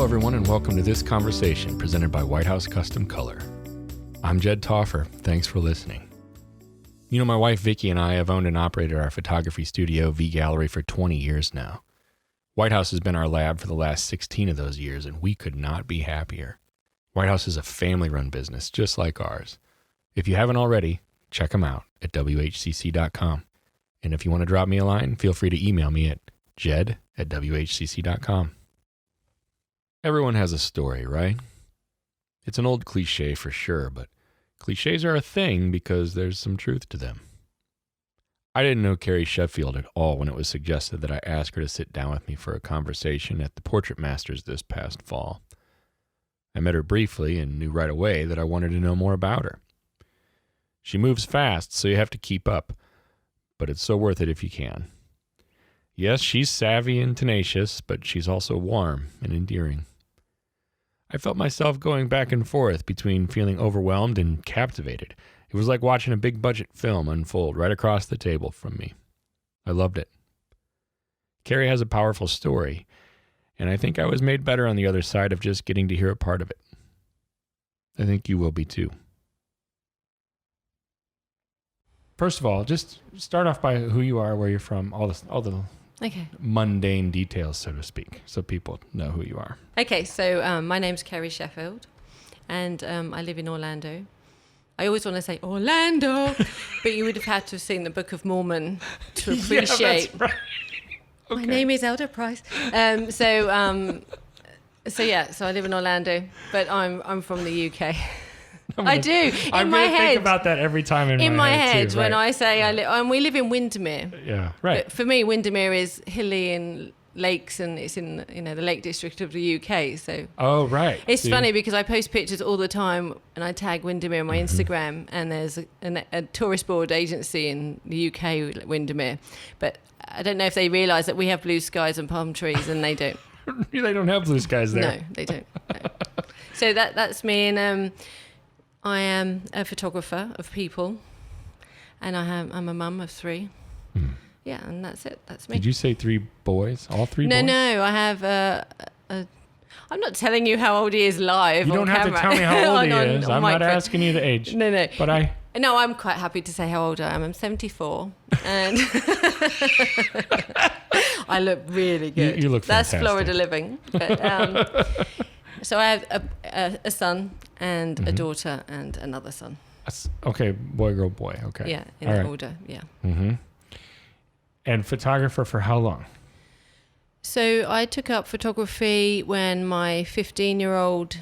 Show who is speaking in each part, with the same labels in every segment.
Speaker 1: everyone, and welcome to this conversation presented by White House Custom Color. I'm Jed Toffer. Thanks for listening. You know, my wife Vicky and I have owned and operated our photography studio, V Gallery, for 20 years now. White House has been our lab for the last 16 of those years, and we could not be happier. White House is a family-run business, just like ours. If you haven't already, check them out at WHCC.com. And if you want to drop me a line, feel free to email me at jed@WHCC.com. Everyone has a story, right? It's an old cliche for sure, but cliches are a thing because there's some truth to them. I didn't know Carey Sheffield at all when it was suggested that I ask her to sit down with me for a conversation at the Portrait Masters this past fall. I met her briefly and knew right away that I wanted to know more about her. She moves fast, so you have to keep up, but it's so worth it if you can. Yes, she's savvy and tenacious, but she's also warm and endearing. I felt myself going back and forth between feeling overwhelmed and captivated. It was like watching a big-budget film unfold right across the table from me. I loved it. Carey has a powerful story, and I think I was made better on the other side of just getting to hear a part of it. I think you will be too. First of all, just start off by who you are, where you're from, all the mundane details, so to speak, so people know who you are.
Speaker 2: Okay, so my name's Carey Sheffield, and I live in Orlando. I always want to say Orlando, but you would have had to have seen the Book of Mormon to appreciate. Yeah, that's right. Okay. My name is Elder Price. So I live in Orlando, but I'm from the UK. I do.
Speaker 1: I'm going to think about that every time in my head too,
Speaker 2: when I say I live, and we live in Windermere.
Speaker 1: Yeah, right.
Speaker 2: But for me, Windermere is hilly and lakes, and it's in the Lake District of the UK. So it's funny because I post pictures all the time, and I tag Windermere on my Instagram, and there's a tourist board agency in the UK, Windermere, but I don't know if they realise that we have blue skies and palm trees, and they don't.
Speaker 1: They don't have blue skies there.
Speaker 2: No, they don't. No. So that's me, and I am a photographer of people, and I'm a mum of 3. Yeah, and that's it. That's me.
Speaker 1: Did you say 3 boys? All 3 boys?
Speaker 2: No. I have I'm not telling you how old he is live.
Speaker 1: You don't have
Speaker 2: camera.
Speaker 1: to tell me how old he is. I'm not asking you the age.
Speaker 2: No.
Speaker 1: But
Speaker 2: No, I'm quite happy to say how old I am. I'm 74, and I look really good.
Speaker 1: You look fantastic.
Speaker 2: That's Florida living. But, so I have a son and a daughter and another son.
Speaker 1: Okay, boy, girl, boy. Okay.
Speaker 2: Yeah, in the order. Yeah.
Speaker 1: Mm-hmm. And photographer for how long?
Speaker 2: So I took up photography when my 15-year-old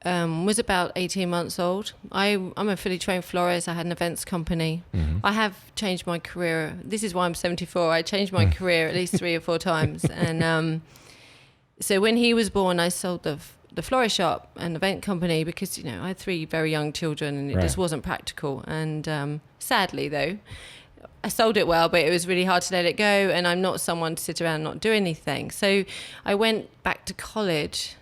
Speaker 2: was about 18 months old. I'm a fully trained florist. I had an events company. Mm-hmm. I have changed my career. This is why I'm 74. I changed my career at least 3 or 4 times. And so when he was born, I sold the florist shop and event company because, I had 3 very young children and it just wasn't practical. And sadly, though, I sold it well, but it was really hard to let it go. And I'm not someone to sit around and not do anything. So I went back to college.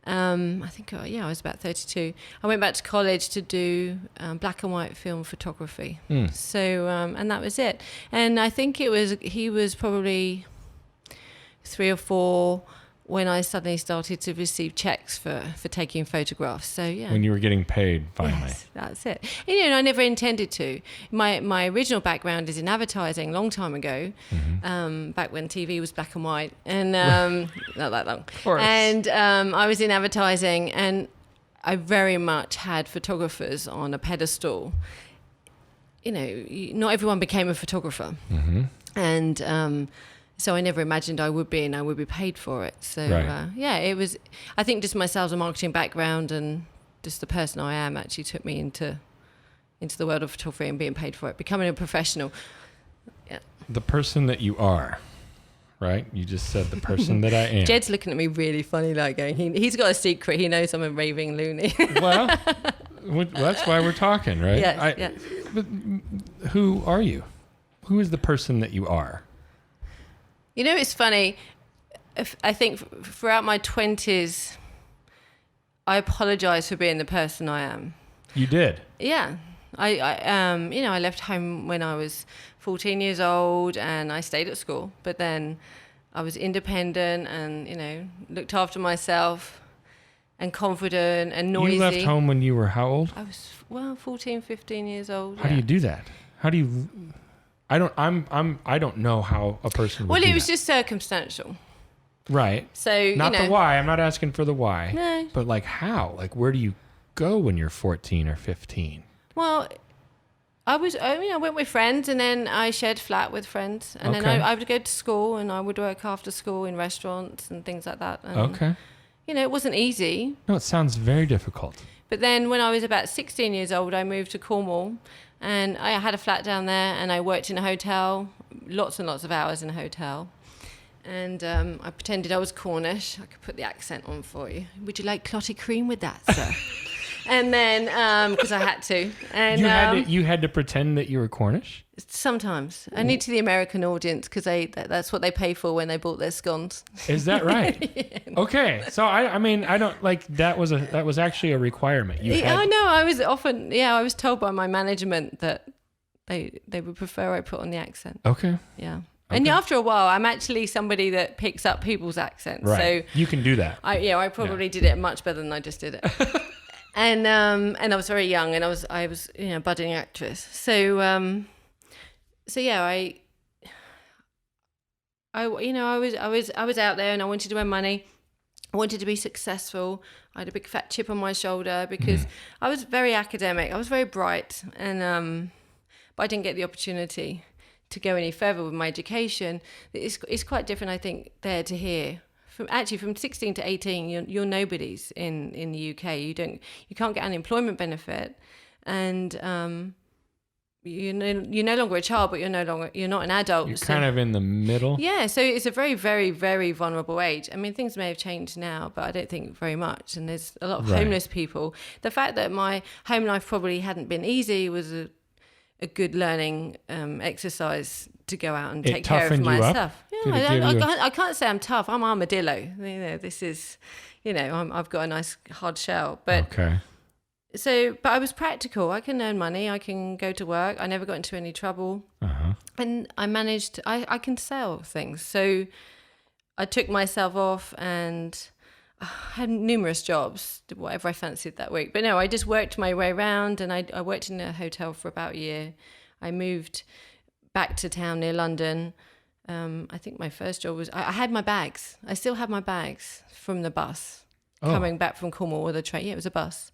Speaker 2: I think, I was about 32. I went back to college to do black and white film photography. So, and that was it. And I think he was probably 3 or 4 when I suddenly started to receive checks for taking photographs. So, yeah. When
Speaker 1: you were getting paid, finally.
Speaker 2: Yes, that's it. And, I never intended to. My original background is in advertising a long time ago, back when TV was black and white, and not that long. Of course. And I was in advertising, and I very much had photographers on a pedestal. Not everyone became a photographer. Mm-hmm. And so I never imagined I would be, and I would be paid for it. So, it was, I think just my sales and marketing background and just the person I am actually took me into the world of photography and being paid for it, becoming a professional. Yeah.
Speaker 1: The person that you are, right? You just said the person that I am.
Speaker 2: Jed's looking at me really funny, like going, he's got a secret. He knows I'm a raving loony.
Speaker 1: Well, that's why we're talking, right?
Speaker 2: Yes,
Speaker 1: But who are you? Who is the person that you are?
Speaker 2: It's funny. I think throughout my 20s, I apologise for being the person I am.
Speaker 1: You did?
Speaker 2: Yeah. I left home when I was 14 years old, and I stayed at school. But then I was independent and, looked after myself and confident and noisy.
Speaker 1: You left home when you were how old?
Speaker 2: I was, 14, 15 years old.
Speaker 1: How do you do that? How do you... I don't know how a person would
Speaker 2: Well,
Speaker 1: do
Speaker 2: it was
Speaker 1: that.
Speaker 2: just circumstantial.
Speaker 1: Right.
Speaker 2: So,
Speaker 1: Not the why. I'm not asking for the why.
Speaker 2: No.
Speaker 1: But like how? Like where do you go when you're 14 or 15?
Speaker 2: Well, I went with friends, and then I shared flat with friends, and then
Speaker 1: Okay.
Speaker 2: I would go to school, and I would work after school in restaurants and things like that. And,
Speaker 1: Okay.
Speaker 2: It wasn't easy.
Speaker 1: No, it sounds very difficult.
Speaker 2: But then when I was about 16 years old, I moved to Cornwall, and I had a flat down there, and I worked in a hotel, lots and lots of hours in a hotel. And I pretended I was Cornish. I could put the accent on for you. Would you like clotted cream with that, sir? And then, because I had to. And
Speaker 1: You had to pretend that you were Cornish?
Speaker 2: sometimes. Only to the American audience, because that's what they pay for when they bought their scones.
Speaker 1: Is that right?
Speaker 2: Yeah.
Speaker 1: Okay. So I don't like that was actually a requirement.
Speaker 2: I know. I was told by my management that they would prefer I put on the accent.
Speaker 1: Okay.
Speaker 2: Yeah. And after a while, I'm actually somebody that picks up people's accents.
Speaker 1: Right.
Speaker 2: So
Speaker 1: You can do that.
Speaker 2: I probably did it much better than I just did it. And I was very young, and I was a budding actress. So I was out there, and I wanted to earn money. I wanted to be successful. I had a big fat chip on my shoulder because I was very academic. I was very bright, and but I didn't get the opportunity to go any further with my education. It's quite different, I think, there to here. From 16 to 18, you're nobodies in the UK. You can't get unemployment benefit, and you're no longer a child, but you're not an adult.
Speaker 1: You're kind of in the middle.
Speaker 2: Yeah, so it's a very, very, very vulnerable age. I mean, things may have changed now, but I don't think very much. And there's a lot of homeless people. The fact that my home life probably hadn't been easy was a good learning exercise to go out and take care of my stuff. Yeah, I can't say I'm tough. I'm armadillo. This is, I've got a nice hard shell. But
Speaker 1: okay.
Speaker 2: But I was practical. I can earn money. I can go to work. I never got into any trouble.
Speaker 1: Uh-huh.
Speaker 2: And I managed. I can sell things. So I took myself off and had numerous jobs, whatever I fancied that week. But no, I just worked my way around, and I worked in a hotel for about a year. I moved back to town near London. I think my first job was, I had my bags. I still have my bags from the bus coming back from Cornwall with a train. Yeah, it was a bus.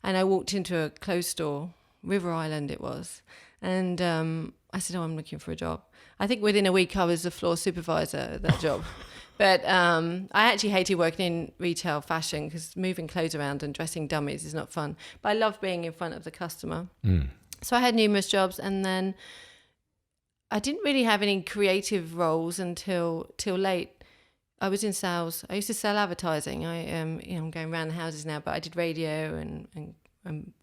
Speaker 2: And I walked into a clothes store, River Island it was. And I said, I'm looking for a job. I think within a week I was the floor supervisor at that job. But I actually hated working in retail fashion because moving clothes around and dressing dummies is not fun. But I love being in front of the customer. So I had numerous jobs, and then I didn't really have any creative roles until late. I was in sales. I used to sell advertising. I'm going around the houses now, but I did radio and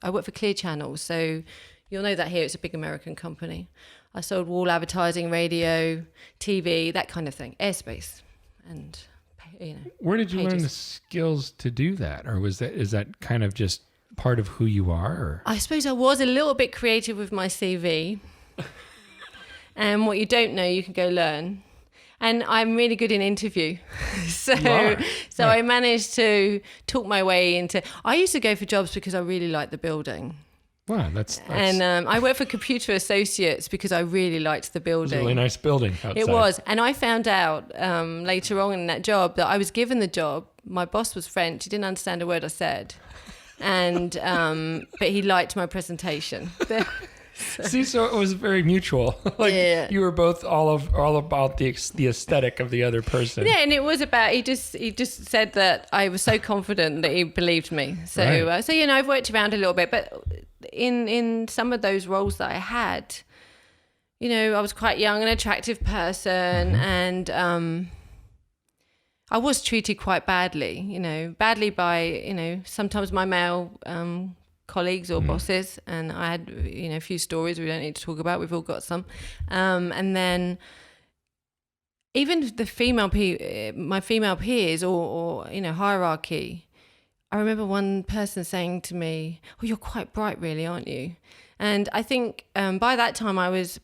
Speaker 2: I worked for Clear Channel. So you'll know that here. It's a big American company. I sold wall advertising, radio, TV, that kind of thing, airspace. And
Speaker 1: where did you
Speaker 2: pages.
Speaker 1: learn the skills to do that, or is that kind of just part of who you are? Or?
Speaker 2: I suppose I was a little bit creative with my CV, and what you don't know, you can go learn. And I'm really good in interview, so I managed to talk my way into. I used to go for jobs because I really liked the building.
Speaker 1: Wow, that's
Speaker 2: and I worked for Computer Associates because I really liked the building.
Speaker 1: It was a really nice building outside.
Speaker 2: It was. And I found out later on in that job that I was given the job. My boss was French. He didn't understand a word I said. And but he liked my presentation.
Speaker 1: So it was very mutual. You were both all about the aesthetic of the other person.
Speaker 2: Yeah, and it was about he just said that I was so confident that he believed me. So I've worked around a little bit, but in some of those roles that I had, I was quite young, an attractive person, and I was treated quite badly. Badly by sometimes my male colleagues or bosses, and I had a few stories we don't need to talk about. We've all got some, and then even my female peers or hierarchy. I remember one person saying to me, "Oh, you're quite bright, really, aren't you?" And I think by the time I was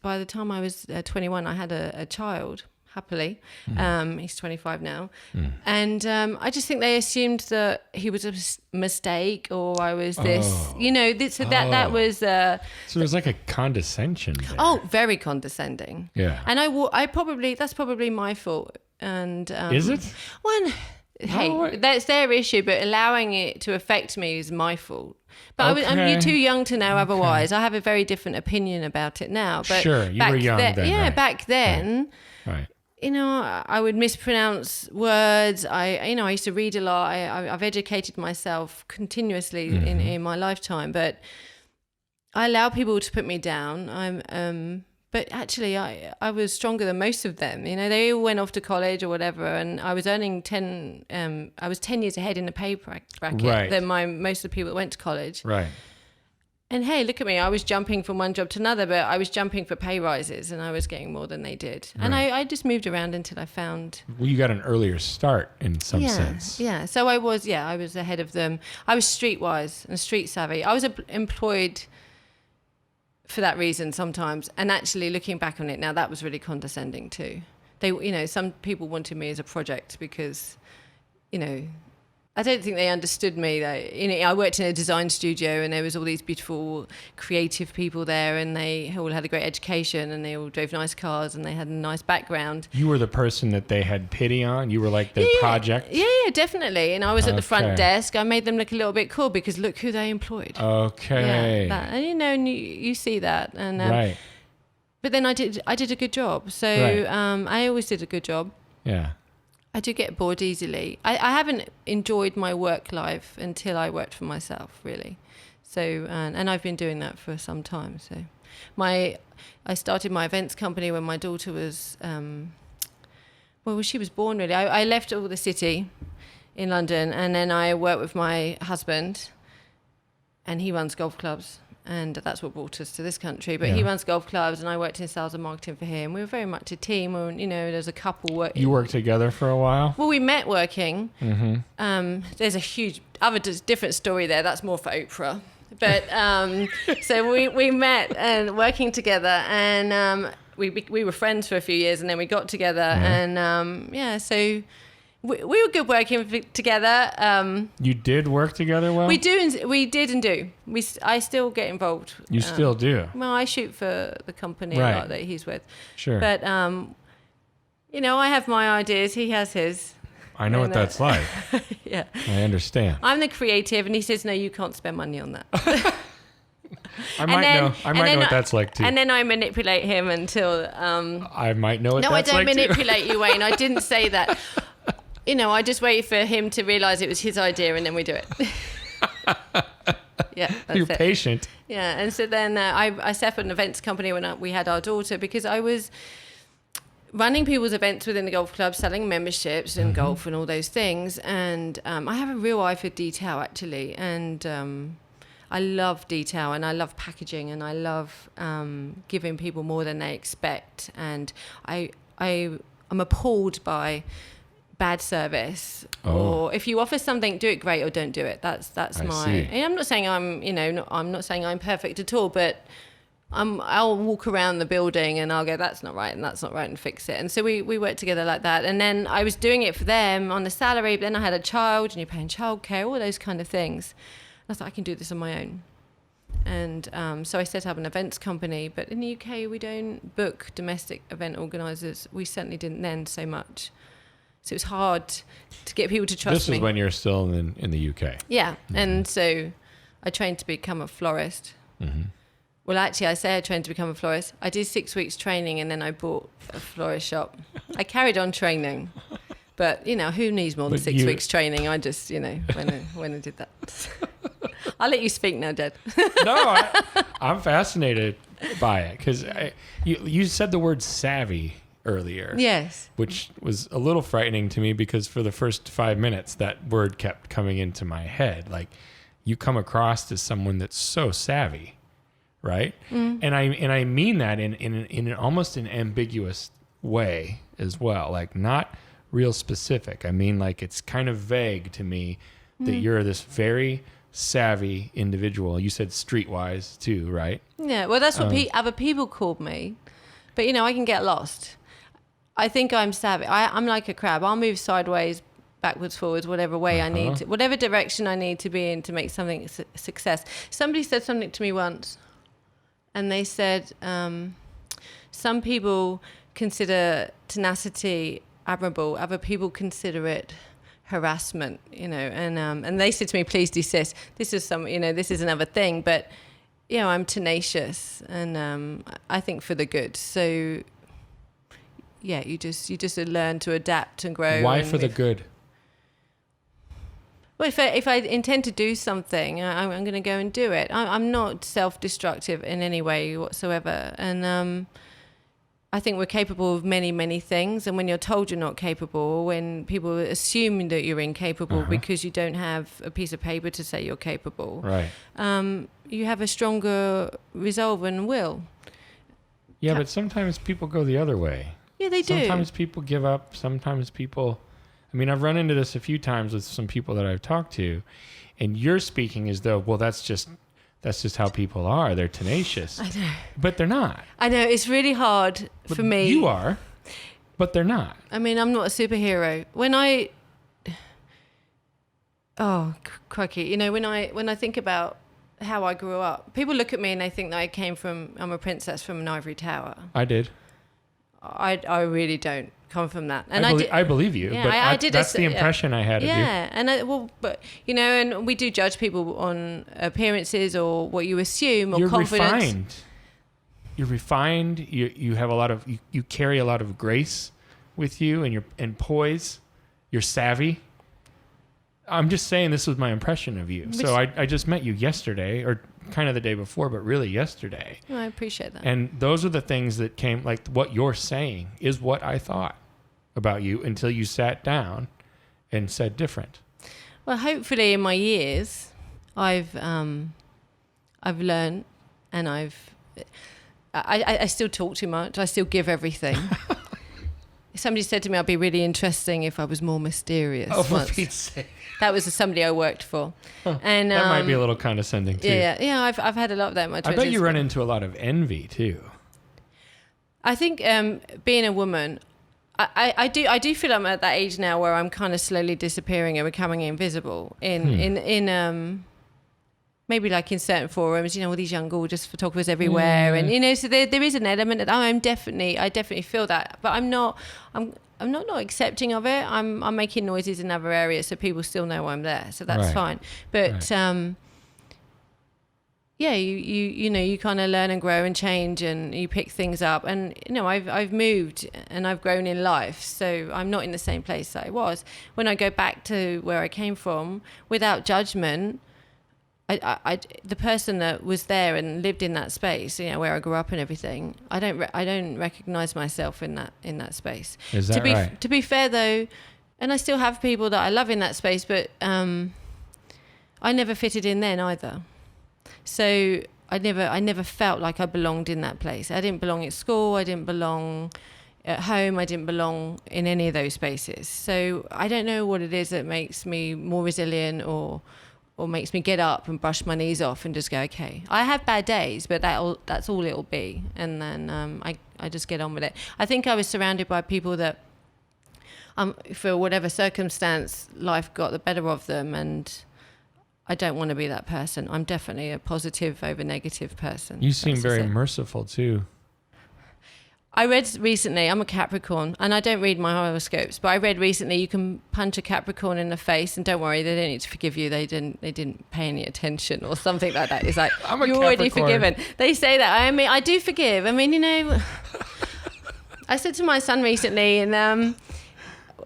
Speaker 2: 21, I had a child. happily. He's 25 now. And I just think they assumed that he was a mistake or I was this, so that was...
Speaker 1: So there's like a condescension there.
Speaker 2: Oh, very condescending.
Speaker 1: Yeah.
Speaker 2: And that's probably my fault. And
Speaker 1: is it?
Speaker 2: Well, hey, that's their issue, but allowing it to affect me is my fault. But you're too young to know otherwise. I have a very different opinion about it now. But
Speaker 1: sure, you were young then.
Speaker 2: Yeah,
Speaker 1: right.
Speaker 2: back then,
Speaker 1: right.
Speaker 2: I would mispronounce words. I used to read a lot. I've educated myself continuously in my lifetime, but I allow people to put me down. But actually, I was stronger than most of them. They all went off to college or whatever, and I was earning 10 years ahead in the pay bracket than most of the people that went to college.
Speaker 1: Right.
Speaker 2: And hey, look at me. I was jumping from one job to another, but I was jumping for pay rises, and I was getting more than they did. And I just moved around until I found...
Speaker 1: Well, you got an earlier start in some sense.
Speaker 2: Yeah. So I was ahead of them. I was streetwise and street savvy. I was employed... for that reason sometimes, and actually looking back on it now, that was really condescending too. They, some people wanted me as a project because, I don't think they understood me. I worked in a design studio and there was all these beautiful creative people there, and they all had a great education and they all drove nice cars and they had a nice background. You
Speaker 1: were the person that they had pity on? You were like the project?
Speaker 2: Yeah, definitely. And I was at the front desk. I made them look a little bit cool because look who they employed.
Speaker 1: Okay.
Speaker 2: Yeah, and you see that. And
Speaker 1: right.
Speaker 2: But then I did a good job. So I always did a good job.
Speaker 1: Yeah.
Speaker 2: I do get bored easily. I haven't enjoyed my work life until I worked for myself, really. So, and I've been doing that for some time. So, I started my events company when my daughter was, she was born, really. I left all the city in London, and then I worked with my husband, and he runs golf clubs. And that's what brought us to this country. But he runs golf clubs, and I worked in sales and marketing for him. We were very much a team. There's a couple working. You
Speaker 1: worked together for a while?
Speaker 2: Well, we met working.
Speaker 1: Mm-hmm.
Speaker 2: There's a huge, different story there. That's more for Oprah. But so we met and working together, and we were friends for a few years, and then we got together, and so. We were good working together.
Speaker 1: You did work together well?
Speaker 2: We did and do. I still get involved.
Speaker 1: You still do?
Speaker 2: Well, I shoot for the company a lot that he's with.
Speaker 1: Sure.
Speaker 2: But, I have my ideas. He has his.
Speaker 1: I know what that's like.
Speaker 2: Yeah.
Speaker 1: I understand.
Speaker 2: I'm the creative, and he says, no, you can't spend money on that.
Speaker 1: I might know what that's like too.
Speaker 2: And then I manipulate him until...
Speaker 1: I might know what that's like too.
Speaker 2: No, I don't manipulate you, Wayne. I didn't say that. I just wait for him to realise it was his idea, and then we do it. Yeah, that's
Speaker 1: You're patient.
Speaker 2: Yeah, and so then I set up an events company when we had our daughter, because I was running people's events within the golf club, selling memberships and golf and all those things. And I have a real eye for detail, actually. And I love detail, and I love packaging, and I love giving people more than they expect. And I'm appalled by bad service, or if you offer something, do it great or don't do it. That's my. And I'm not saying I'm not saying I'm perfect at all, but I'll walk around the building and I'll go, that's not right and that's not right, and fix it. And so we work together like that. And then I was doing it for them on the salary, but then I had a child, and you're paying childcare, all those kind of things. I thought I can do this on my own. And so I set up an events company. But in the UK, we don't book domestic event organisers. We certainly didn't then so much. So it was hard to get people to trust me.
Speaker 1: This is when you're still in the UK.
Speaker 2: Yeah. Mm-hmm. And so I trained to become a florist. Mm-hmm. Well, actually, I say I trained to become a florist. I did 6 weeks training, and then I bought a florist shop. I carried on training. But, who needs more than 6 weeks training? I just, when I did that. I'll let you speak now, Dad.
Speaker 1: No, I'm fascinated by it, because you said the word savvy earlier.
Speaker 2: Yes.
Speaker 1: Which was a little frightening to me, because for the first 5 minutes, that word kept coming into my head. Like, you come across as someone that's so savvy, right? Mm. And I mean that in almost an ambiguous way as well. Like, not real specific. I mean, like, it's kind of vague to me that you're this very savvy individual. You said streetwise too, right?
Speaker 2: Yeah. Well, that's what other people called me. But I can get lost. I think I'm savvy. I'm like a crab. I'll move sideways, backwards, forwards, whatever way I need to, whatever direction I need to be in to make something a success. Somebody said something to me once, and they said, some people consider tenacity admirable, other people consider it harassment, and they said to me, please desist. This is this is another thing, but I'm tenacious, and I think for the good. So you just learn to adapt and grow.
Speaker 1: Why for the good?
Speaker 2: Well, if I intend to do something, I'm going to go and do it. I'm not self-destructive in any way whatsoever, and I think we're capable of many, many things. And when you're told you're not capable, when people assume that you're incapable because you don't have a piece of paper to say you're capable,
Speaker 1: right?
Speaker 2: You have a stronger resolve and will.
Speaker 1: Yeah, but sometimes people go the other way.
Speaker 2: Yeah, they do.
Speaker 1: Sometimes people give up. Sometimes people... I mean, I've run into this a few times with some people that I've talked to, and you're speaking as though, well, that's just how people are. They're tenacious.
Speaker 2: I know.
Speaker 1: But they're not.
Speaker 2: I know. It's really hard for me.
Speaker 1: You are, but they're not.
Speaker 2: I mean, I'm not a superhero. Oh, crikey. When I think about how I grew up, people look at me and they think that I'm a princess from an ivory tower.
Speaker 1: I did.
Speaker 2: I really don't come from that. And
Speaker 1: I believe you,
Speaker 2: yeah,
Speaker 1: but that's the impression I had of you.
Speaker 2: Yeah, and we do judge people on appearances or what you assume or confidence.
Speaker 1: You're refined. You have a lot of you carry a lot of grace with you, and poise. You're savvy. I'm just saying this was my impression of you. So I just met you yesterday, or kind of the day before, but really yesterday.
Speaker 2: I appreciate that.
Speaker 1: And those are the things that came, like what you're saying is what I thought about you until you sat down and said different.
Speaker 2: Well, hopefully in my years, I've learned, and I still talk too much. I still give everything. Somebody said to me, I'd be really interesting if I was more mysterious.
Speaker 1: Oh, for Pete's sake.
Speaker 2: That was somebody I worked for. And
Speaker 1: that might be a little condescending too.
Speaker 2: Yeah. I've had a lot of that in my 20s.
Speaker 1: I bet you run into a lot of envy too.
Speaker 2: I think being a woman, I do feel I'm at that age now where I'm kind of slowly disappearing and becoming invisible in maybe like in certain forums, all these young gorgeous photographers everywhere, and so there is an element that I definitely feel that, but I'm not accepting of it. I'm making noises in other areas so people still know I'm there, so that's fine. But you kind of learn and grow and change, and you pick things up, and I've moved and I've grown in life, so I'm not in the same place that I was. When I go back to where I came from, without judgment, the person that was there and lived in that space, where I grew up and everything, I don't recognize myself in that space.
Speaker 1: Is that right?
Speaker 2: To be fair though, and I still have people that I love in that space, but I never fitted in then either. So I never felt like I belonged in that place. I didn't belong at school. I didn't belong at home. I didn't belong in any of those spaces. So I don't know what it is that makes me more resilient or makes me get up and brush my knees off and just go, okay, I have bad days, but that's all it'll be. And then I just get on with it. I think I was surrounded by people that, for whatever circumstance, life got the better of them, and I don't want to be that person. I'm definitely a positive over negative person.
Speaker 1: You seem very merciful too.
Speaker 2: I read recently, I'm a Capricorn, and I don't read my horoscopes, but I read recently you can punch a Capricorn in the face and don't worry, they don't need to forgive you. They didn't pay any attention or something like that. It's like, you're already forgiven. They say that. I mean, I do forgive. I mean, I said to my son recently, and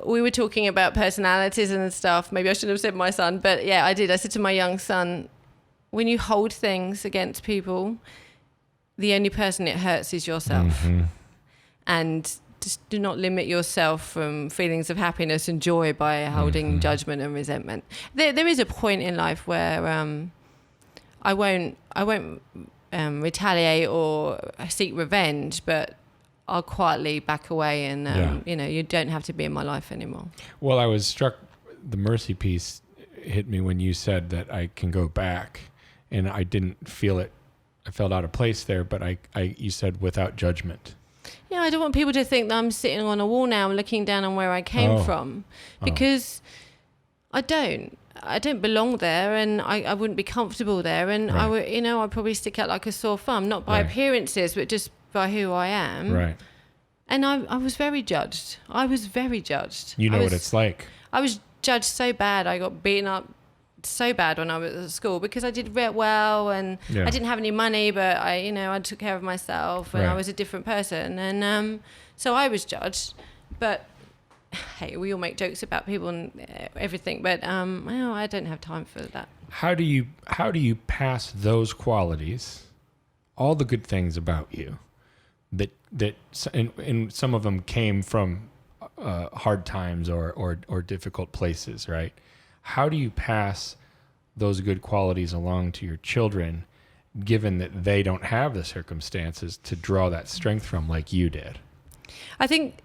Speaker 2: we were talking about personalities and stuff. Maybe I shouldn't have said my son, but yeah, I did. I said to my young son, when you hold things against people, the only person it hurts is yourself. Mm-hmm. And just do not limit yourself from feelings of happiness and joy by holding judgment and resentment. There is a point in life where I won't retaliate or seek revenge, but I'll quietly back away, and you don't have to be in my life anymore. Well,
Speaker 1: I was struck. The mercy piece hit me when you said that I can go back, and I didn't feel it. I felt out of place there, but you said without judgment.
Speaker 2: Yeah, I don't want people to think that I'm sitting on a wall now and looking down on where I came from, because I don't belong there, and I wouldn't be comfortable there, and I would, I'd probably stick out like a sore thumb, not by appearances, but just by who I am.
Speaker 1: Right.
Speaker 2: And I was very judged. I was very judged.
Speaker 1: You know what it's like.
Speaker 2: I was judged so bad. I got beaten up so bad when I was at school because I did well, and I didn't have any money, but I took care of myself, and I was a different person, and so I was judged. But hey, we all make jokes about people and everything, but I don't have time for that. How
Speaker 1: do you pass those qualities, all the good things about you, that and some of them came from hard times or difficult places, right? How do you pass those good qualities along to your children, given that they don't have the circumstances to draw that strength from like you did?
Speaker 2: I think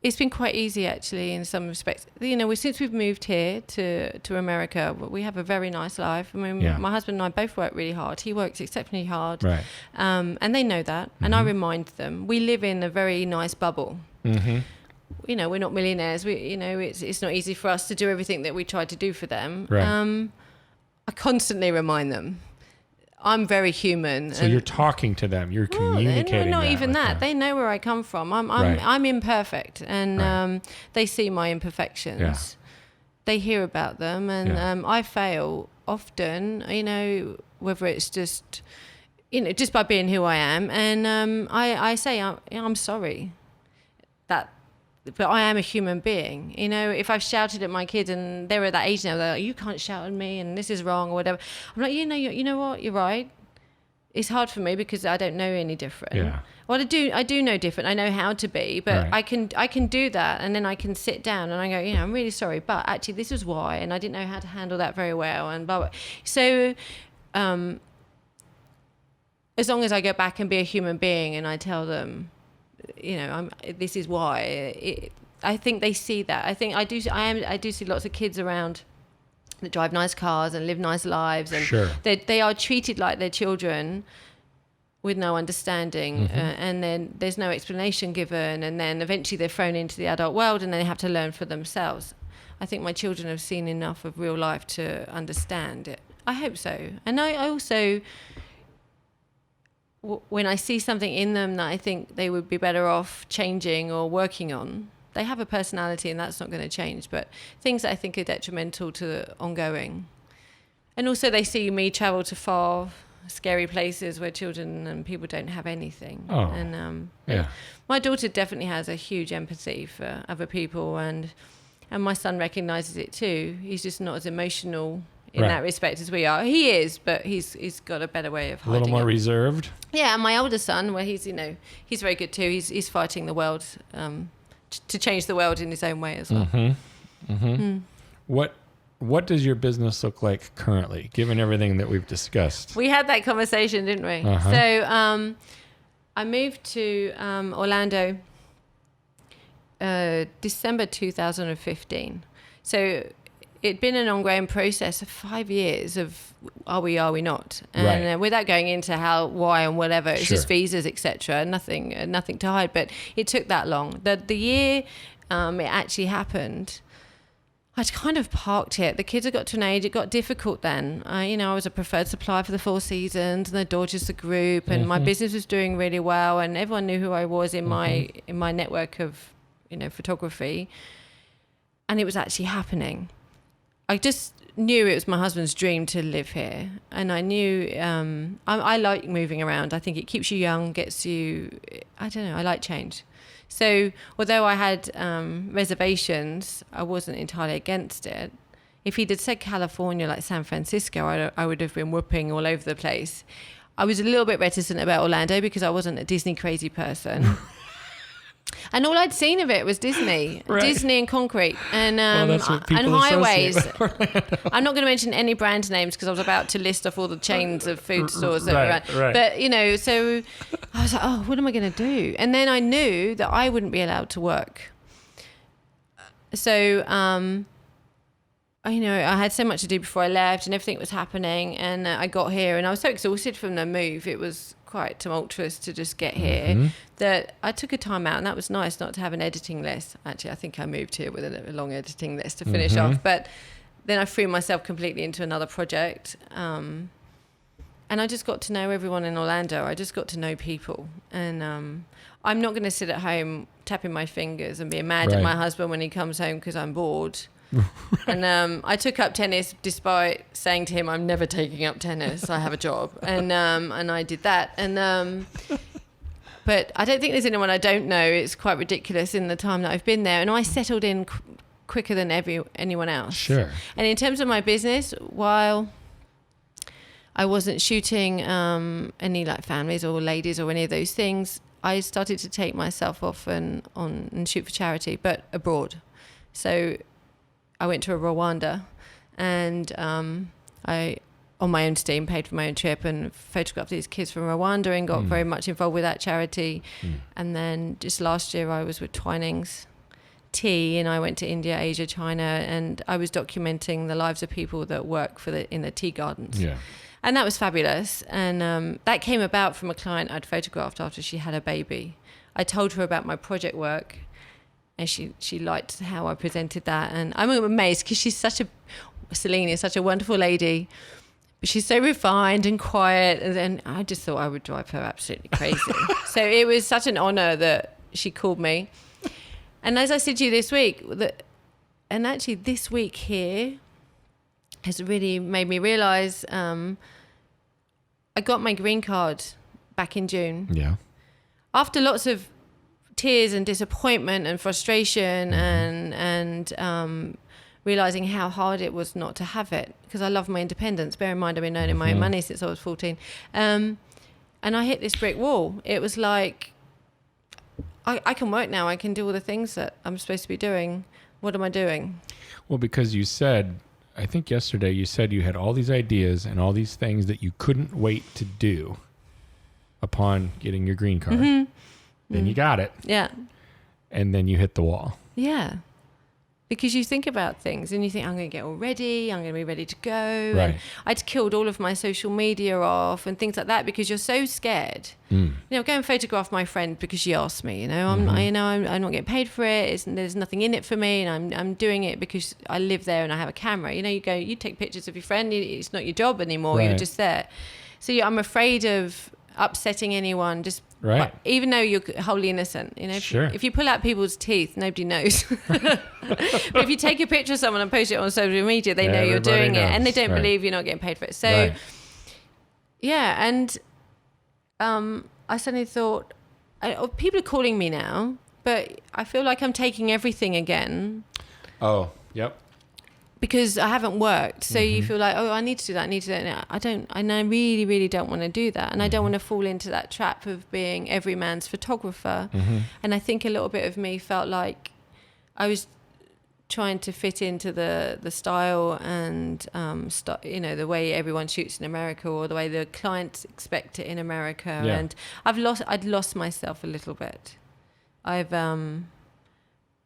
Speaker 2: it's been quite easy, actually, in some respects. Since we've moved here to America, we have a very nice life. I mean, my husband and I both work really hard. He works exceptionally hard. Right. And they know that. Mm-hmm. And I remind them. We live in a very nice bubble. Mm-hmm. We're not millionaires. It's not easy for us to do everything that we try to do for them. Right. I constantly remind them. I'm very human.
Speaker 1: So you're talking to them. You're communicating.
Speaker 2: Not even that. They know where I come from. I'm imperfect, and they see my imperfections. Yeah. They hear about them, and I fail often. Whether it's just by being who I am, and I say I'm sorry. But I am a human being. If I've shouted at my kids and they're at that age now, they're like, you can't shout at me and this is wrong or whatever. I'm like, you know what? You're right. It's hard for me because I don't know any different. Yeah. Well, I do know different. I know how to be, but I can do that, and then I can sit down and I go, I'm really sorry, but actually this is why, and I didn't know how to handle that very well, and blah blah. So, as long as I go back and be a human being and I tell them, this is why. I think they see that. I think I do see lots of kids around that drive nice cars and live nice lives, and they are treated like their children with no understanding, and then there's no explanation given, and then eventually they're thrown into the adult world and they have to learn for themselves. I think my children have seen enough of real life to understand it. I hope so. And I also, when I see something in them that I think they would be better off changing or working on, they have a personality and that's not going to change, but things that I think are detrimental to ongoing. And also they see me travel to far, scary places where children and people don't have anything. Oh, and my daughter definitely has a huge empathy for other people, and my son recognises it too. He's just not as emotional in that respect as we are. He is, but he's got a better way of hiding.
Speaker 1: A little more reserved. Yeah,
Speaker 2: and my older son, well, he's very good too. He's fighting the world to change the world in his own way as well. Mm-hmm. Mm.
Speaker 1: What does your business look like currently, given everything that we've discussed?
Speaker 2: We had that conversation, didn't we? Uh-huh. So I moved to Orlando December 2015. So it'd been an ongoing process of 5 years of are we not, and without going into how, why, and whatever, it's just visas, etc. Nothing to hide. But it took that long. The year it actually happened, I'd kind of parked it. The kids had got to an age, it got difficult then. I was a preferred supplier for the Four Seasons and the Dorchester Group, and my business was doing really well, and everyone knew who I was in my network of photography, and it was actually happening. I just knew it was my husband's dream to live here, and I knew I like moving around. I think it keeps you young, gets you, I don't know, I like change. So although I had reservations, I wasn't entirely against it. If he'd said California, like San Francisco, I would have been whooping all over the place. I was a little bit reticent about Orlando because I wasn't a Disney crazy person. And all I'd seen of it was Disney, Disney and concrete, and highways. I'm not going to mention any brand names because I was about to list off all the chains of food stores that were around. But so I was like, oh, what am I going to do? And then I knew that I wouldn't be allowed to work. So I had so much to do before I left and everything was happening, and I got here and I was so exhausted from the move. It was quite tumultuous to just get here that I took a time out, and that was nice not to have an editing list. Actually, I think I moved here with a long editing list to finish off, but then I threw myself completely into another project. And I just got to know everyone in Orlando. I just got to know people. And I'm not going to sit at home tapping my fingers and being mad at my husband when he comes home because I'm bored. And I took up tennis despite saying to him, I'm never taking up tennis. I have a job. And I did that. And but I don't think there's anyone I don't know. It's quite ridiculous in the time that I've been there. And I settled in quicker than anyone else.
Speaker 1: Sure.
Speaker 2: And in terms of my business, while I wasn't shooting any like families or ladies or any of those things, I started to take myself off and shoot for charity, but abroad. So I went to Rwanda, and I, on my own steam, paid for my own trip and photographed these kids from Rwanda and got very much involved with that charity. And then just last year I was with Twinings Tea, and I went to India, Asia, China, and I was documenting the lives of people that work in the tea gardens. Yeah. And that was fabulous. And that came about from a client I'd photographed after she had a baby. I told her about my project work, and she liked how I presented that. And I'm amazed because Celine is such a wonderful lady, but she's so refined and quiet. And then I just thought I would drive her absolutely crazy. So it was such an honor that she called me. And as I said to you this week, and actually this week here has really made me realize I got my green card back in June. Yeah. After lots of tears and disappointment and frustration and realizing how hard it was not to have it, because I love my independence. Bear in mind, I've been earning my own money since I was 14. And I hit this brick wall. It was like, I can work now. I can do all the things that I'm supposed to be doing. What am I doing? Well,
Speaker 1: because you said, I think yesterday you said you had all these ideas and all these things that you couldn't wait to do upon getting your green card. Then you got it. Yeah. And then you hit the wall.
Speaker 2: Yeah. Because you think about things and you think, I'm going to get all ready. I'm going to be ready to go.
Speaker 1: Right.
Speaker 2: And I'd killed all of my social media off and things like that because you're so scared. You know, go and photograph my friend because she asked me. I'm not getting paid for it. There's nothing in it for me, and I'm doing it because I live there and I have a camera. You take pictures of your friend. It's not your job anymore. Right. You're just there. So I'm afraid of upsetting anyone. Right. Even though you're wholly innocent,
Speaker 1: Sure.
Speaker 2: If you pull out people's teeth, nobody knows. But if you take a picture of someone and post it on social media, they know you're doing it, and they don't believe you're not getting paid for it. So, yeah, and I suddenly thought, people are calling me now, but I feel like I'm taking everything again.
Speaker 1: Oh, yep.
Speaker 2: Because I haven't worked. So you feel like, I need to do that, And I really, really don't want to do that. And I don't want to fall into that trap of being every man's photographer. And I think a little bit of me felt like I was trying to fit into the style and, the way everyone shoots in America or the way the clients expect it in America. Yeah. And I'd lost myself a little bit. I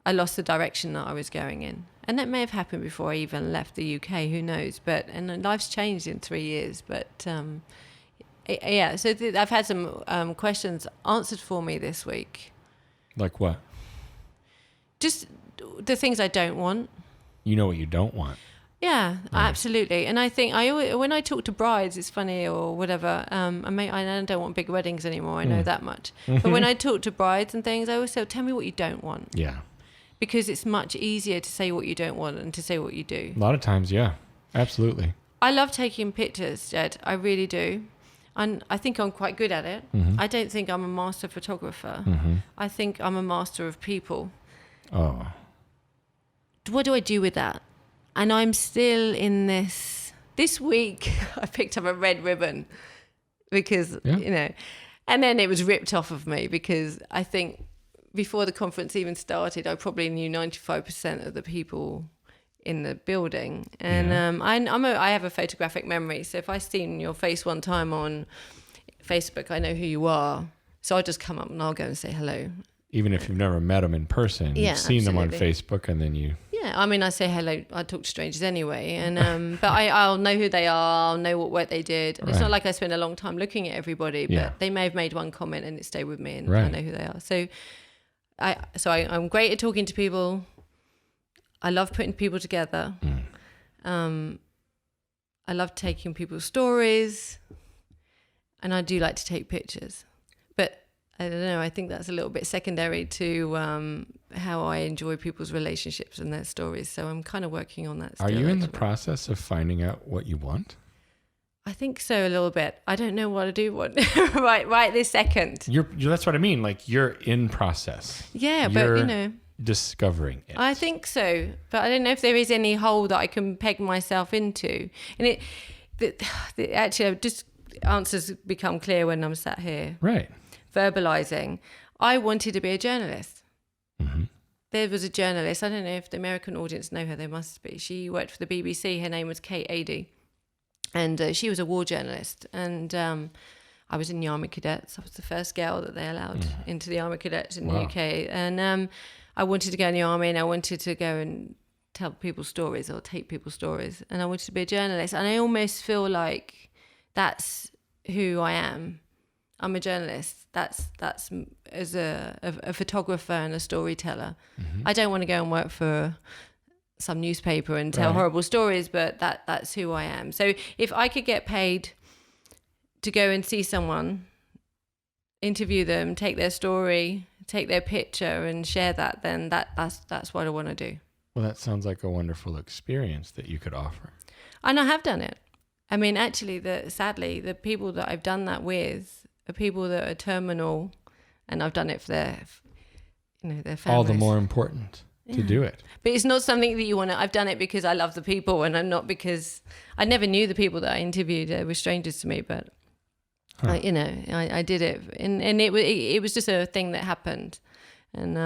Speaker 2: lost the direction that I was going in. And that may have happened before I even left the UK, who knows? And life's changed in 3 years. But yeah, so I've had some questions answered for me this week.
Speaker 1: Like what?
Speaker 2: Just the things I don't want.
Speaker 1: You know what you don't want.
Speaker 2: Yeah, absolutely. And I think when I talk to brides, it's funny or whatever. I don't want big weddings anymore. I know that much. But when I talk to brides and things, I always say, tell me what you don't want. Yeah. Because it's much easier to say what you don't want than to say what you do.
Speaker 1: A lot of times, yeah. Absolutely.
Speaker 2: I love taking pictures, Jed. I really do. And I think I'm quite good at it. I don't think I'm a master photographer. I think I'm a master of people. Oh. What do I do with that? And I'm still in this week, I picked up a red ribbon because, and then it was ripped off of me because I think before the conference even started, I probably knew 95% of the people in the building. And I have a photographic memory. So if I seen your face one time on Facebook, I know who you are. So I'll just come up and I'll go and say hello.
Speaker 1: Even if you've never met them in person, you've seen them on Facebook and then you...
Speaker 2: Yeah, I say hello. I talk to strangers anyway, and but I'll know who they are. I'll know what work they did. It's not like I spend a long time looking at everybody, but they may have made one comment and it stayed with me, and I know who they are. So I'm great at talking to people. I love putting people together. I love taking people's stories, and I do like to take pictures. But I don't know, I think that's a little bit secondary to how I enjoy people's relationships and their stories. So I'm kind of working on that still.
Speaker 1: Are you in the process of finding out what you want?
Speaker 2: I think so, a little bit. I don't know what to do right this second.
Speaker 1: That's what I mean. Like, you're in process.
Speaker 2: Yeah, but
Speaker 1: discovering it.
Speaker 2: I think so, but I don't know if there is any hole that I can peg myself into. And actually, just answers become clear when I'm sat here,
Speaker 1: right,
Speaker 2: verbalizing. I wanted to be a journalist.
Speaker 1: Mm-hmm.
Speaker 2: There was a journalist. I don't know if the American audience know her. They must be. She worked for the BBC. Her name was Kate Adie, and she was a war journalist. And I was in the Army Cadets. I was the first girl that they allowed into the Army Cadets in the UK. And I wanted to go in the army, and I wanted to go and tell people stories or take people's stories. And I wanted to be a journalist. And I almost feel like that's who I am. I'm a journalist. That's as a photographer and a storyteller. Mm-hmm. I don't want to go and work for some newspaper and tell horrible stories, but that's who I am. So if I could get paid to go and see someone, interview them, take their story, take their picture and share that, then that's what I want to do.
Speaker 1: Well, that sounds like a wonderful experience that you could offer.
Speaker 2: And I have done it. I mean, actually, sadly, the people that I've done that with are people that are terminal, and I've done it for their families.
Speaker 1: All the more important to do it.
Speaker 2: But it's not something that you want to. I've done it because I love the people, and I'm not because I never knew the people that I interviewed. They were strangers to me, but I did it, and it was just a thing that happened. And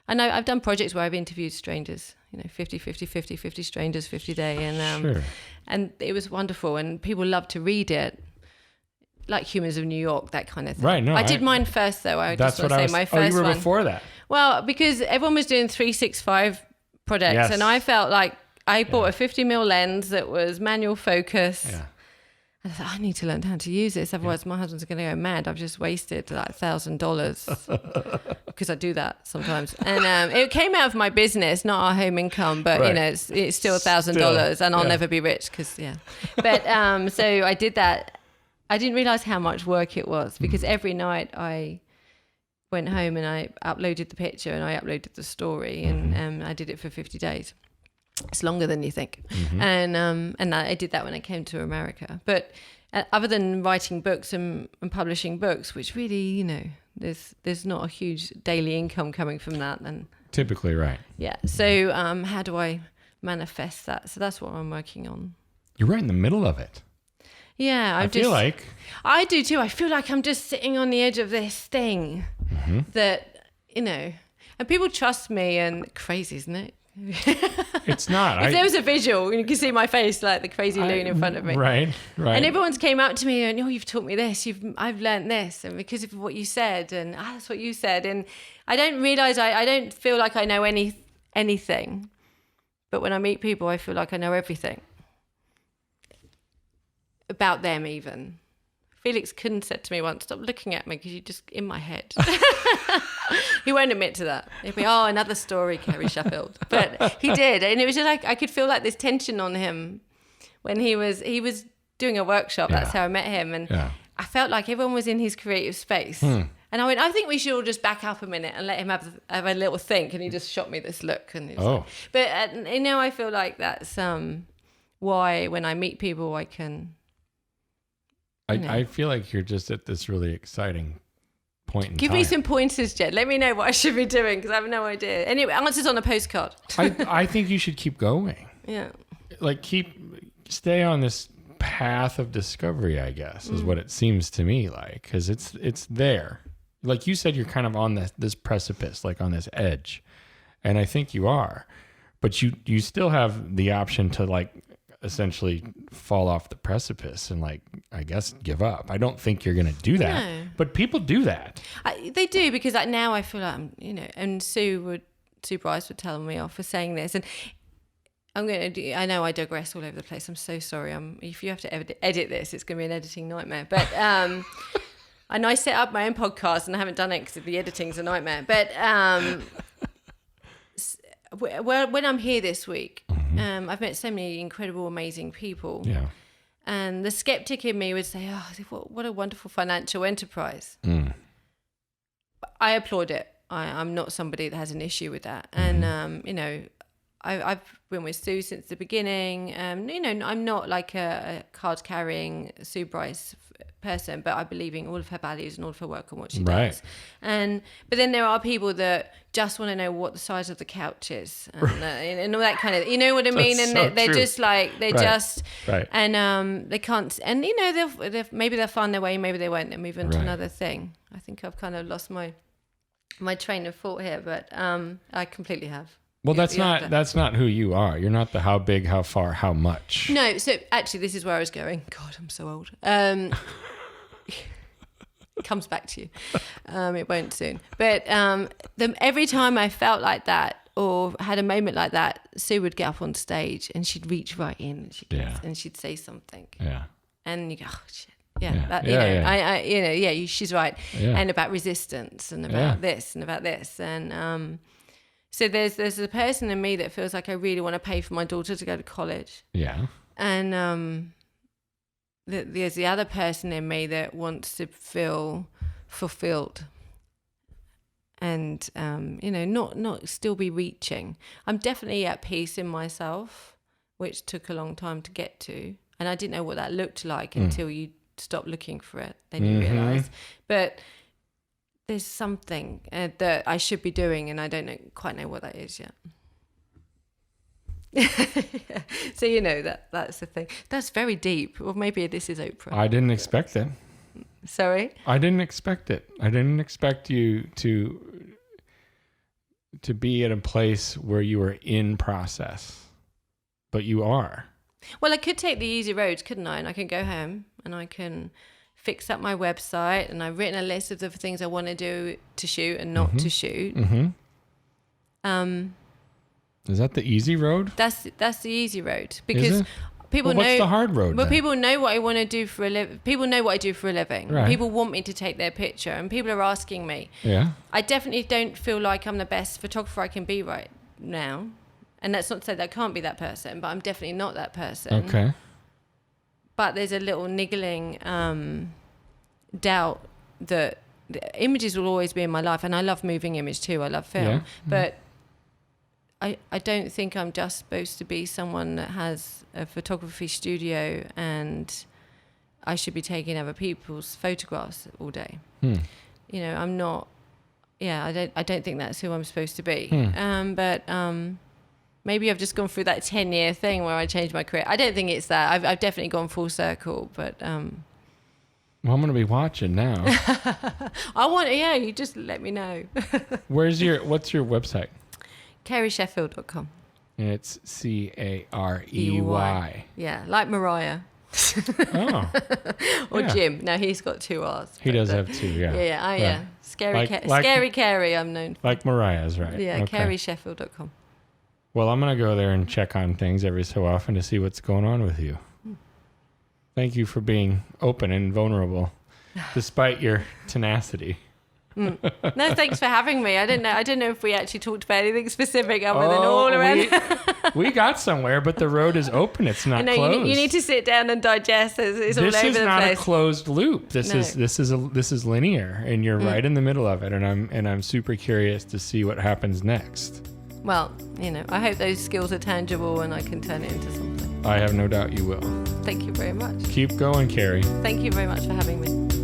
Speaker 2: I know I've done projects where I've interviewed strangers, 50 strangers, 50 day, and it was wonderful, and people love to read it, like Humans of New York, that kind of thing.
Speaker 1: Right. No,
Speaker 2: I did mine first, though. My first
Speaker 1: you were
Speaker 2: one.
Speaker 1: Before that.
Speaker 2: Well, because everyone was doing 365 projects, and I felt like I bought a 50mm lens that was manual focus. Yeah. And I thought, I need to learn how to use this, otherwise my husband's going to go mad. I've just wasted like $1,000 because I do that sometimes. And it came out of my business, not our home income, but it's still $1,000, and I'll never be rich because But so I did that. I didn't realize how much work it was, because every night I went home and I uploaded the picture and I uploaded the story, and I did it for 50 days. It's longer than you think. Mm-hmm. And I did that when I came to America. But other than writing books and publishing books, which really, there's not a huge daily income coming from that. And
Speaker 1: typically, right.
Speaker 2: Yeah. So how do I manifest that? So that's what I'm working on. You're
Speaker 1: right in the middle of it.
Speaker 2: Yeah.
Speaker 1: I feel like.
Speaker 2: I do too. I feel like I'm just sitting on the edge of this thing that, and people trust me, and crazy, isn't it?
Speaker 1: It's not.
Speaker 2: If there was a visual, you can see my face like the crazy loon in front of me.
Speaker 1: Right.
Speaker 2: And everyone's came up to me and, you've taught me this. I've learned this, and because of what you said, and that's what you said. And I don't realize I don't feel like I know anything, but when I meet people, I feel like I know everything about them. Even Felix Kuhn said to me once, "Stop looking at me because you're just in my head." He won't admit to that. He'll be, another story, Carey Sheffield. But he did. And it was just like, I could feel like this tension on him when he was doing a workshop. That's how I met him. And I felt like everyone was in his creative space. And I went, I think we should all just back up a minute and let him have a little think. And he just shot me this look. And he was but I feel like that's why when I meet people, I can...
Speaker 1: I feel like you're just at this really exciting point in
Speaker 2: Give
Speaker 1: time.
Speaker 2: me some pointers, Jed. Let me know what I should be doing, because I have no idea. Anyway, answers on a postcard.
Speaker 1: I think you should keep going.
Speaker 2: Yeah.
Speaker 1: Like stay on this path of discovery, I guess, is what it seems to me like, because it's there. Like you said, you're kind of on this precipice, like on this edge, and I think you are, but you still have the option to like essentially fall off the precipice and like, I guess, give up. I don't think you're going to do that, but people do that.
Speaker 2: They do, because now I feel like I'm, and Sue would supervisor would tell me off for saying this. And I know I digress all over the place. I'm so sorry. If you have to edit this, it's going to be an editing nightmare. But I know I set up my own podcast and I haven't done it because the editing's a nightmare. But when I'm here this week, I've met so many incredible, amazing people.
Speaker 1: Yeah.
Speaker 2: And the skeptic in me would say, oh, what a wonderful financial enterprise. I applaud it. I'm not somebody that has an issue with that. And, I've been with Sue since the beginning. I'm not like a card-carrying Sue Bryce person, but I believe in all of her values and all of her work and what she does. But then there are people that just want to know what the size of the couch is and all that kind of, you know what I mean? And
Speaker 1: so
Speaker 2: they're
Speaker 1: true.
Speaker 2: just like,
Speaker 1: Right.
Speaker 2: and they can't, and maybe they'll find their way, maybe they won't, and move on to another thing. I think I've kind of lost my train of thought here, but I completely have.
Speaker 1: Well, that's not who you are. You're not the how big, how far, how much.
Speaker 2: No, so actually this is where I was going. God, I'm so old. It comes back to you. It won't soon. But every time I felt like that or had a moment like that, Sue would get up on stage and she'd reach right in and she'd say something. Yeah. And you go, oh shit. She's right.
Speaker 1: Yeah.
Speaker 2: And about resistance and about this and about this. And so there's a person in me that feels like I really want to pay for my daughter to go to college. Yeah. And there's the other person in me that wants to feel fulfilled. And not still be reaching. I'm definitely at peace in myself, which took a long time to get to. And I didn't know what that looked like until you stop looking for it, then you realize. But there's something that I should be doing, and I don't quite know what that is yet. So that's the thing. That's very deep. Or maybe this is Oprah.
Speaker 1: I didn't expect it.
Speaker 2: Sorry?
Speaker 1: I didn't expect it. I didn't expect you to be at a place where you were in process, but you are.
Speaker 2: Well, I could take the easy road, couldn't I? And I can go home and I can fix up my website, and I've written a list of the things I want to do to shoot and not to shoot.
Speaker 1: Is that the easy road?
Speaker 2: That's the easy road, because people know.
Speaker 1: What's the hard road?
Speaker 2: But
Speaker 1: then?
Speaker 2: people know what I want to do for a living. People know what I do for a living.
Speaker 1: Right.
Speaker 2: People want me to take their picture, and people are asking me.
Speaker 1: Yeah.
Speaker 2: I definitely don't feel like I'm the best photographer I can be right now, and that's not to say that I can't be that person, but I'm definitely not that person.
Speaker 1: Okay.
Speaker 2: But there's a little niggling doubt that the images will always be in my life, and I love moving image too. I love film, but I don't think I'm just supposed to be someone that has a photography studio and I should be taking other people's photographs all day. I'm not. Yeah, I don't think that's who I'm supposed to be. But maybe I've just gone through that 10-year thing where I changed my career. I don't think it's that. I've definitely gone full circle, but.
Speaker 1: Well, I'm going to be watching now.
Speaker 2: You just let me know.
Speaker 1: What's your website?
Speaker 2: CareySheffield.com.
Speaker 1: And it's Carey.
Speaker 2: Yeah, like Mariah. Or Jim. No, he's got 2 R's.
Speaker 1: He does have 2, yeah.
Speaker 2: Yeah. Scary Carey, I'm known for.
Speaker 1: Like Mariah's, right?
Speaker 2: Yeah, okay. CareySheffield.com.
Speaker 1: Well, I'm going to go there and check on things every so often to see what's going on with you. Thank you for being open and vulnerable, despite your tenacity.
Speaker 2: No, thanks for having me. I don't know if we actually talked about anything specific other than all around.
Speaker 1: We got somewhere, but the road is open. It's not closed.
Speaker 2: You need to sit down and digest. It's all over the place. This is not
Speaker 1: a closed loop. This is linear, and you're right in the middle of it. And I'm super curious to see what happens next.
Speaker 2: Well, I hope those skills are tangible and I can turn it into something.
Speaker 1: I have no doubt you will.
Speaker 2: Thank you very much.
Speaker 1: Keep going, Carey.
Speaker 2: Thank you very much for having me.